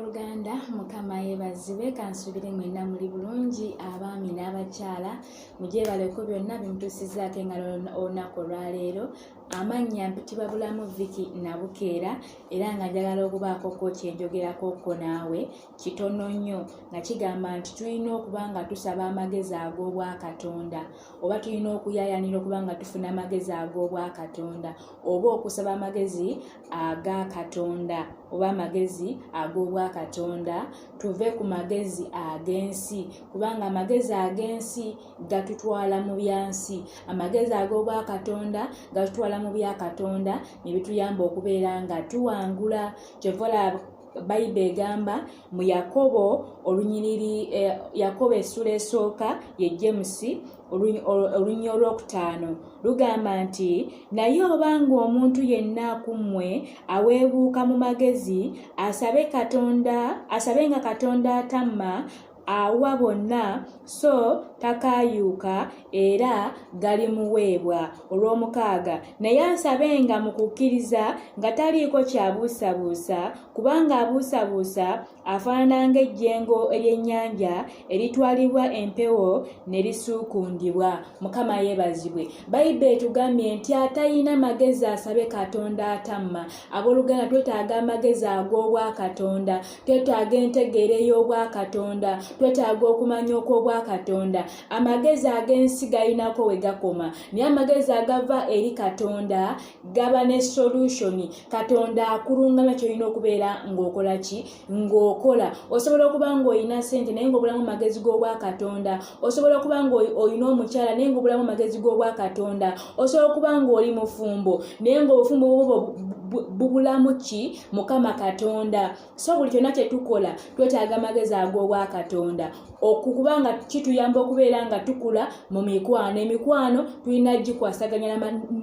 Abooluganda Mukama yeebazibwe kansubire mwenna muli bulungi abaami n'abakyala mujeebaleko byonna bimutuusizzaako engalo olunaku olwaleero. Amannya mpitibwa Bulamu Vicky Nabukeera era nga njagala okubaako kyenjogerako naawe kitono nnyo nga kigamba nti tulina okuba nga tusaba amagezi ag'Obwakatonda oba tulina okuyaayanira okuba nga tufuna amagezi ag'Obwakatonda oba okusaba amagezi aga Katonda oba amagezi ag'Obwakatonda tuve ku magezi ag'ensi kubanga amagezi ag'ensi gatutwala mu byansi, amagezi ag'Obwakatonda gatutwala mu bya Katonda ne bituyamba okubeera nga tuwangula. Kyova Bayibuli egamba mu Yakobo olunyiriri Yakobo essula esooka ye James olunya olwokutaano lugamba nti naye obanga omuntu yenna kummwe aweebuuka mu magezi asabenga Katonda atamma awa bonna so takayuuka era galimuweebwa. Olw'omukaaga naye asabenga mu kukkiriza nga taliiko kyabuusabuusa kubanga abuusabuusa afaanana ng'ejjengo ery'ennyanja eritwalibwa empewo ne lisuukundibwa. Mukama yeebazibwe. Bayibuli etugambye nti atalina magezi asabe Katonda atamma. Abooluganda twetaaga amagezi ag'Obwakatonda, twetaaga entegeera ey'Obwakatonda, twetaaga okumanya okw'Obwakatonda. Amagezi ag'ensi galinako we gakoma naye amagezi agava eri Katonda gaba ne solution. Katonda akulungamya kyolina okubeera ng'okola ki? Ng'okola. Osobola okuba ng'olina ssente naye ng'obulamu magezi g'Obwakatonda. Osobola okuba ng'olina omukyala naye ng'obulamu magezi g'Obwakatonda. Osobola okuba ng'oli mufumbo naye ng'obufumbo bwo bubulamu ki? Mukama Katonda. So buli kyonna kye tukola twetaaga amagezi ag'Obwakatonda okubanga kituyamba okubeera nga tukula mu mikwano. Emikwano tulina gikwasaganya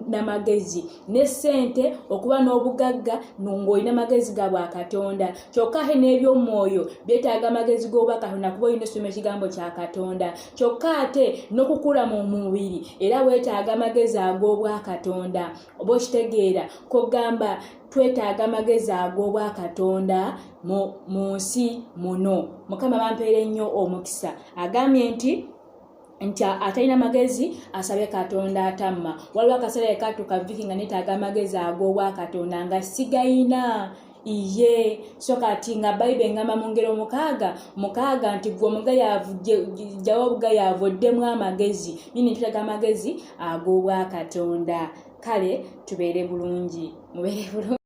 n'amagezi ne ssente okuba n'obugagga ng'olina amagezi ga Bwakatonda. Kyokka ate n'ebyomwoyo byetaaga amagezi g'Obwakatonda kuba olina esoma ekigambo kya Katonda. Kyokka ate n'okukula mu mubiri era weetaaga amagezi ag'Obwakatonda. Oba okitegeera kogamba twetaaga amagezi ag'Obwakatonda mu nsi muno. Mukama bampeere nnyo omukisa. Agambye nti atalina magezi asabe Katonda atamma. Waliwo akaseera ekatuuka Vicky nga neetaaga amagezi ag'Obwakatonda nga sigayina iye so kati nga Bayibuli engamba mu ngero mukaaga nti gwe omugayaavu jjawo obugayaavu oddemu amagezi. Nini twetaaga amagezi ag'Obwakatonda. Kale tubeere bulungi, mubeere bulungi.